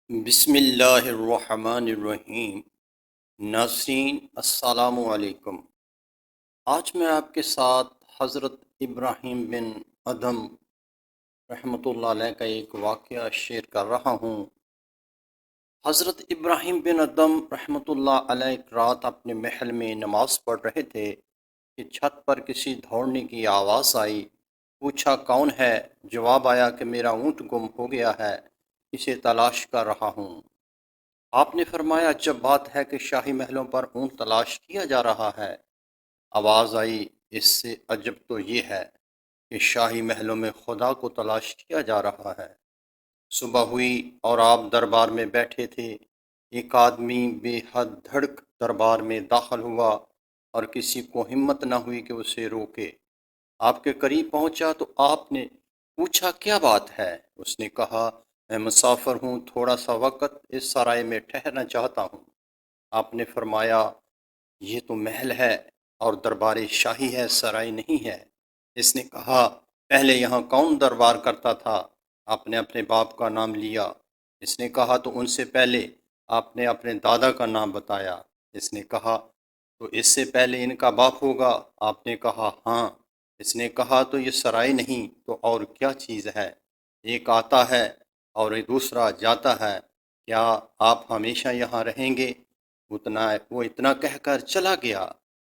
بسم اللہ الرحمن الرحیم۔ ناظرین السلام علیکم۔ آج میں آپ کے ساتھ حضرت ابراہیم بن ادھم رحمۃ اللہ علیہ کا ایک واقعہ شیئر کر رہا ہوں۔ حضرت ابراہیم بن ادھم رحمۃ اللہ علیہ ایک رات اپنے محل میں نماز پڑھ رہے تھے کہ چھت پر کسی دوڑنے کی آواز آئی۔ پوچھا کون ہے؟ جواب آیا کہ میرا اونٹ گم ہو گیا ہے، اسے تلاش کر رہا ہوں۔ آپ نے فرمایا عجب بات ہے کہ شاہی محلوں پر اونٹ تلاش کیا جا رہا ہے۔ آواز آئی اس سے عجب تو یہ ہے کہ شاہی محلوں میں خدا کو تلاش کیا جا رہا ہے۔ صبح ہوئی اور آپ دربار میں بیٹھے تھے۔ ایک آدمی بے حد دھڑک دربار میں داخل ہوا اور کسی کو ہمت نہ ہوئی کہ اسے روکے۔ آپ کے قریب پہنچا تو آپ نے پوچھا کیا بات ہے؟ اس نے کہا میں مسافر ہوں، تھوڑا سا وقت اس سرائے میں ٹھہرنا چاہتا ہوں۔ آپ نے فرمایا یہ تو محل ہے اور دربار شاہی ہے، سرائے نہیں ہے۔ اس نے کہا پہلے یہاں کون دربار کرتا تھا؟ آپ نے اپنے باپ کا نام لیا۔ اس نے کہا تو ان سے پہلے؟ آپ نے اپنے دادا کا نام بتایا۔ اس نے کہا تو اس سے پہلے ان کا باپ ہوگا؟ آپ نے کہا ہاں۔ اس نے کہا تو یہ سرائے نہیں تو اور کیا چیز ہے؟ ایک آتا ہے اور دوسرا جاتا ہے، کیا آپ ہمیشہ یہاں رہیں گے؟ وہ اتنا کہہ کر چلا گیا۔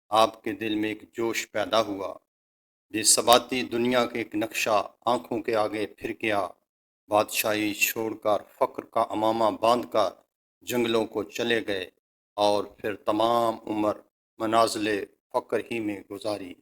آپ کے دل میں ایک جوش پیدا ہوا۔ بے ثباتی دنیا کے ایک نقشہ آنکھوں کے آگے پھر گیا۔ بادشاہی چھوڑ کر فقر کا امامہ باندھ کر جنگلوں کو چلے گئے اور پھر تمام عمر منازل فقر ہی میں گزاری۔